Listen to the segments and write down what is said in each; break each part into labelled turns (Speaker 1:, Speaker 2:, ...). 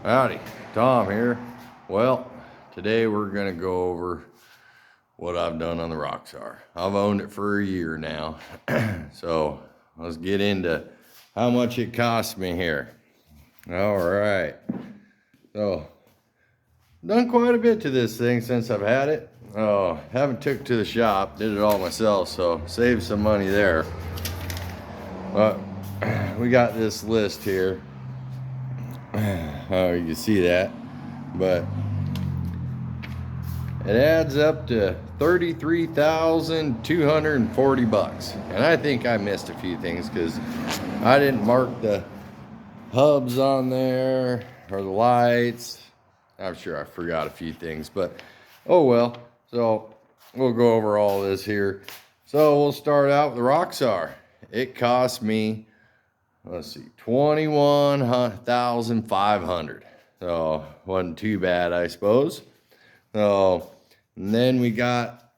Speaker 1: Howdy, Tom here. Well, today we're gonna go over what I've done on the Roxor. I've owned it for a year now. So let's get into how much it cost me here. All right. So done quite a bit to this thing since I've had it. Haven't took it to the shop, did it all myself, so saved some money there. But we got this list here. Oh, you can see that, but it adds up to $33,240, and I think I missed a few things because I didn't mark the hubs on there or the lights. I'm sure I forgot a few things, but oh well. So we'll go over all this here. So we'll start out with the Roxor. It cost me, let's see, $21,500. So wasn't too bad, I suppose. So, and then we got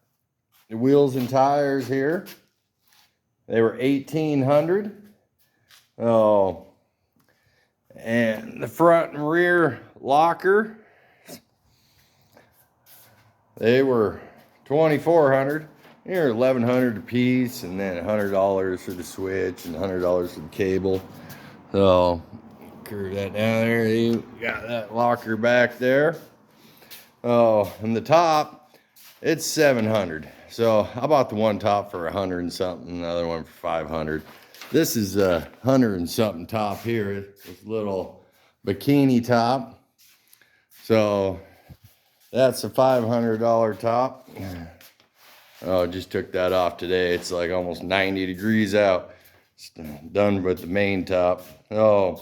Speaker 1: the wheels and tires here. They were $1,800. Oh, and the front and rear locker, they were $2,400. They're $1,100 a piece, and then $100 for the switch and $100 for the cable. So curve that down there. You got that locker back there. Oh, and the top, it's $700. So I bought the one top for $100 and something, the other one for $500. This is a $100 and something top here. This little bikini top. So that's a $500 top. Oh, just took that off today. It's like almost 90 degrees out. It's done with the main top. Oh,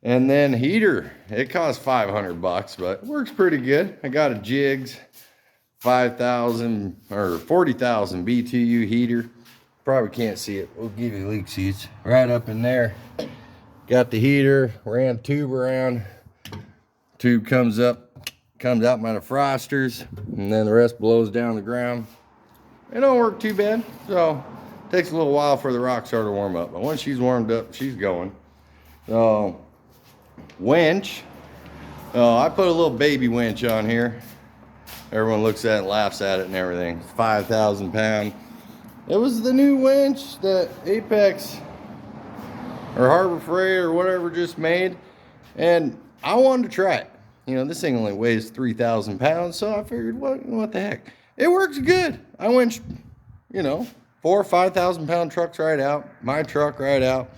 Speaker 1: and then heater. It costs $500, but it works pretty good. I got a Jigs 5,000 or 40,000 BTU heater. Probably can't see it. We'll give you leak sheets right up in there. Got the heater. Ran tube around. Tube comes out by the frosters, and then the rest blows down the ground. It don't work too bad, so it takes a little while for the Roxor to warm up, but once she's warmed up, she's going. So winch, I put a little baby winch on here. Everyone looks at it and laughs at it and everything. It's 5,000 pound. It was the new winch that Apex or Harbor Freight or whatever just made, and I wanted to try it. You know, this thing only weighs 3,000 pounds, so I figured, what the heck? It works good. I went, 4,000 or 5,000 pound trucks right out. My truck right out.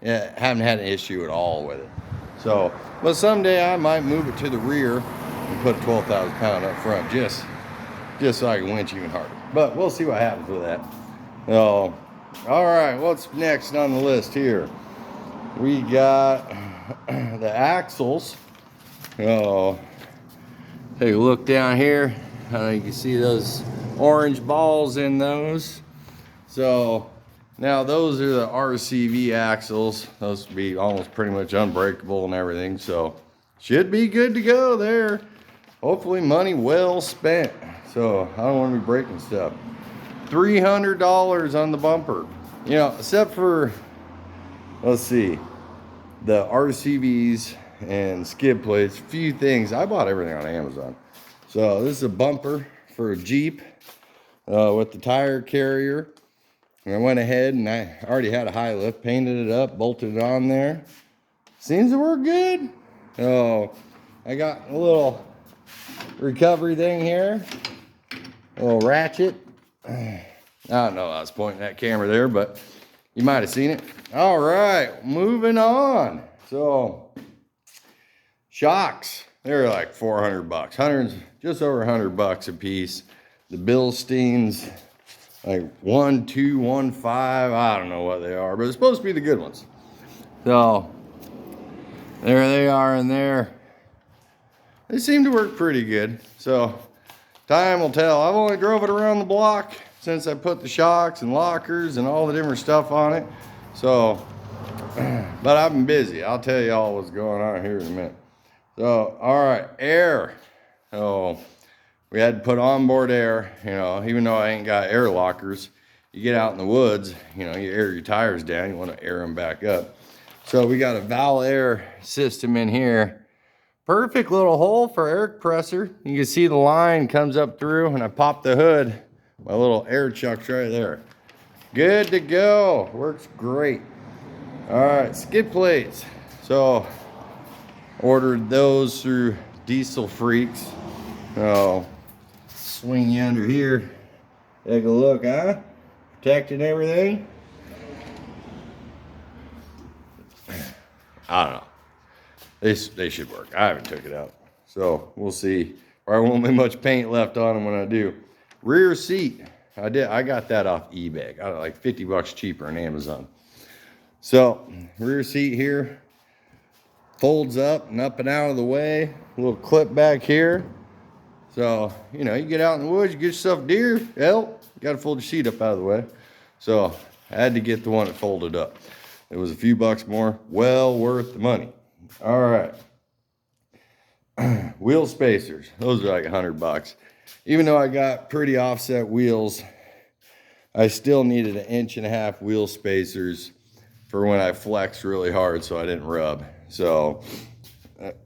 Speaker 1: Yeah, haven't had an issue at all with it. So, but someday I might move it to the rear and put 12,000 pound up front, just so I can winch even harder. But we'll see what happens with that. So, all right, what's next on the list here? We got the axles. Oh, take a look down here. You can see those orange balls in those. So now those are the RCV axles. Those would be almost pretty much unbreakable and everything. So should be good to go there. Hopefully money well spent. So I don't want to be breaking stuff. $300 on the bumper. Except for, let's see, the RCVs and skid plates, few things. I bought everything on Amazon. So this is a bumper for a Jeep with the tire carrier. And I went ahead and I already had a high lift, painted it up, bolted it on there. Seems to work good. Oh, I got a little recovery thing here, a little ratchet. I don't know, I was pointing that camera there, but you might have seen it. All right, moving on. So shocks, they're like $400, just over $100 a piece. The Bilsteins, like 1, 2, 1, 5, I don't know what they are, but it's supposed to be the good ones. So there they are in there. They seem to work pretty good. So time will tell. I've only drove it around the block since I put the shocks and lockers and all the different stuff on it. So, but I've been busy. I'll tell you all what's going on here in a minute. So, all right, air. So we had to put onboard air, even though I ain't got air lockers. You get out in the woods, you air your tires down, you want to air them back up. So we got a Val Air system in here Perfect little hole for air compressor. You can see the line comes up through, and I pop the hood. My little air chuck's right there. Good to go. Works great. All right, skid plates. So ordered those through Diesel Freaks. Oh, swing you under here. Take a look, huh? Protecting everything. I don't know. They should work. I haven't took it out, so we'll see. Probably won't be much paint left on them when I do. Rear seat. I got that off eBay. Got it like $50 cheaper on Amazon. So rear seat here folds up and out of the way. A little clip back here. So you know, you get out in the woods, you get yourself deer. Hell, you got to fold your seat up out of the way. So I had to get the one that folded up. It was a few bucks more. Well worth the money. All right. Wheel spacers. Those are like $100. Even though I got pretty offset wheels, I still needed 1.5 inch wheel spacers for when I flex really hard so I didn't rub. So,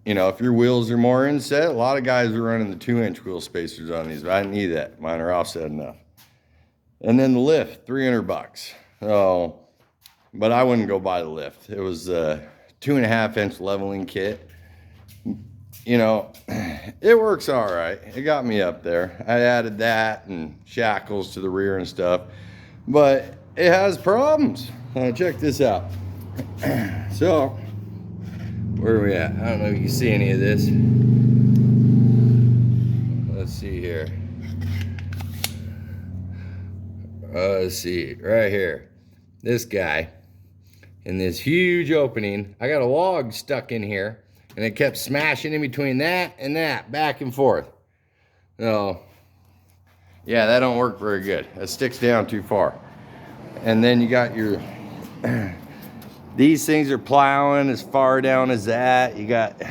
Speaker 1: you know, if your wheels are more inset, a lot of guys are running the 2-inch wheel spacers on these, but I didn't need that. Mine are offset enough. And then the lift, $300. So, but I wouldn't go buy the lift. It was a 2.5 inch leveling kit. You know, it works all right. It got me up there. I added that and shackles to the rear and stuff, but it has problems. Check this out. So, where are we at? I don't know if you can see any of this. Let's see here. Let's see, right here. This guy, in this huge opening, I got a log stuck in here, and it kept smashing in between that and that, back and forth. So, yeah, that don't work very good. That sticks down too far. And then you got your, these things are plowing as far down as that. You got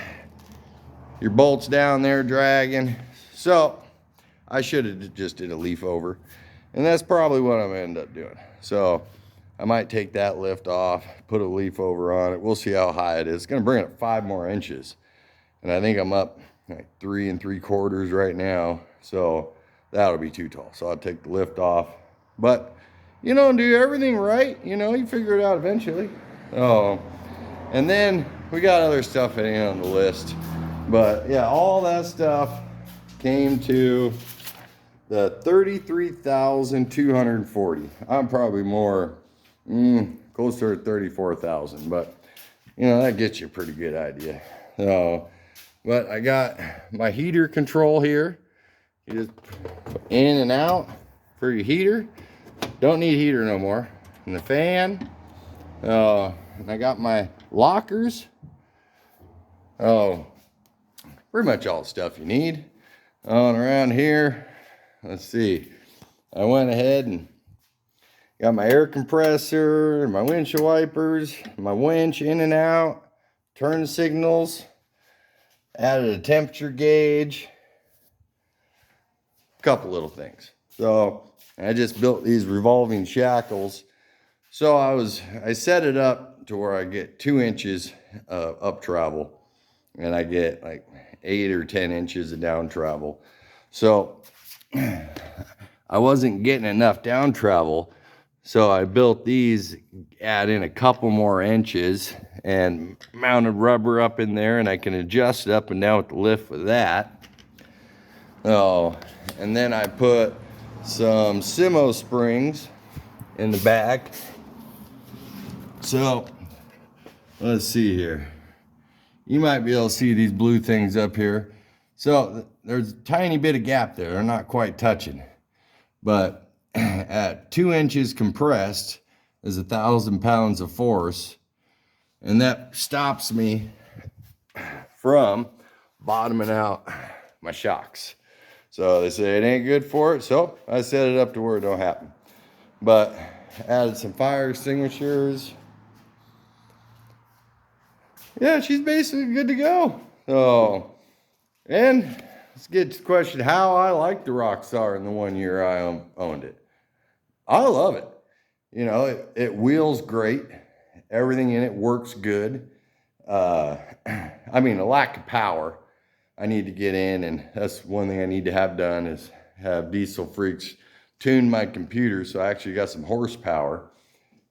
Speaker 1: your bolts down there dragging. So, I should have just did a leaf over. And that's probably what I'm gonna end up doing. So, I might take that lift off, put a leaf over on it. We'll see how high it is. It's gonna bring it up 5 more inches. And I think I'm up like 3 3/4 right now. So that'll be too tall. So I'll take the lift off. But, you know, do everything right. You know, you figure it out eventually. Oh, and then we got other stuff that ain't on the list. But yeah, all that stuff came to the $33,240. I'm probably more closer to 34,000, but you know, that gets you a pretty good idea. So, but I got my heater control here. You just put in and out for your heater. Don't need heater no more. And the fan. And I got my lockers. Oh, pretty much all the stuff you need. On around here, let's see. I went ahead and got my air compressor, my windshield wipers, my winch in and out, turn signals, added a temperature gauge, a couple little things. So I just built these revolving shackles. So I set it up to where I get 2 inches of up travel, and I get like 8 or 10 inches of down travel. So I wasn't getting enough down travel. So I built these, add in a couple more inches, and mounted rubber up in there, and I can adjust it up and down with the lift with that. Oh, and then I put some Simo springs in the back. So let's see here. You might be able to see these blue things up here. So there's a tiny bit of gap there. They're not quite touching, but at 2 inches compressed is 1,000 pounds of force, and that stops me from bottoming out my shocks. So they say it ain't good for it, so I set it up to where it don't happen. But added some fire extinguishers. Yeah, she's basically good to go. So, and let's get to the question how I like the Roxor in the 1 year I owned it. I love it. You know, it wheels great. Everything in it works good. I mean, a lack of power. I need to get in, and that's one thing I need to have done is have Diesel Freaks tune my computer so I actually got some horsepower.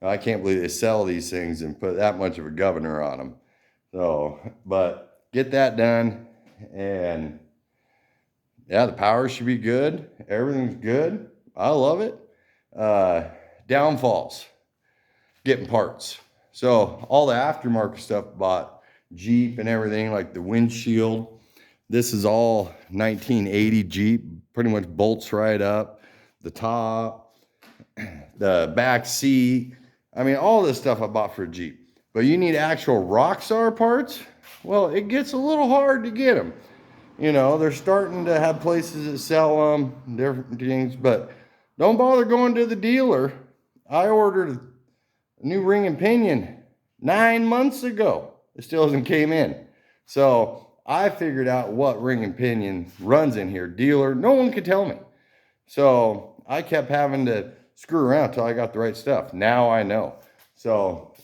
Speaker 1: I can't believe they sell these things and put that much of a governor on them. So, but get that done, and yeah, the power should be good. Everything's good. I love it. Downfalls, getting parts. So all the aftermarket stuff, bought Jeep and everything, like the windshield. This is all 1980 Jeep, pretty much bolts right up. The top, the back seat. I mean, all this stuff I bought for a Jeep. But you need actual Roxor parts? Well, it gets a little hard to get them. You know, they're starting to have places that sell them, different things, but don't bother going to the dealer. I ordered a new ring and pinion 9 months ago. It still hasn't came in. So I figured out what ring and pinion runs in here. Dealer, no one could tell me. So I kept having to screw around until I got the right stuff. Now I know. So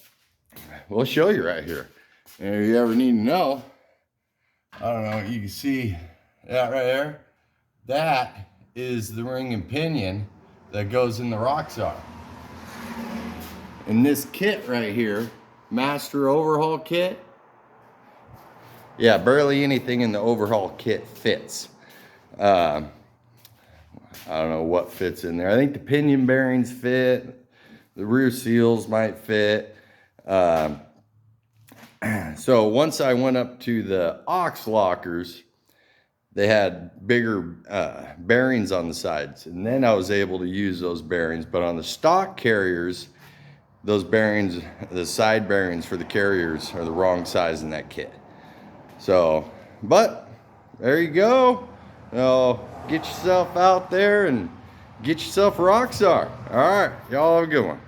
Speaker 1: we'll show you right here. And if you ever need to know, I don't know, you can see that right there. That is the ring and pinion that goes in the Roxor. And this kit right here, master overhaul kit, yeah, barely anything in the overhaul kit fits. I don't know what fits in there. I think the pinion bearings fit. The rear seals might fit. So once I went up to the aux lockers, they had bigger bearings on the sides. And then I was able to use those bearings. But on the stock carriers, those bearings, the side bearings for the carriers are the wrong size in that kit. So, but there you go. Get yourself out there and get yourself a Roxor. All right, y'all have a good one.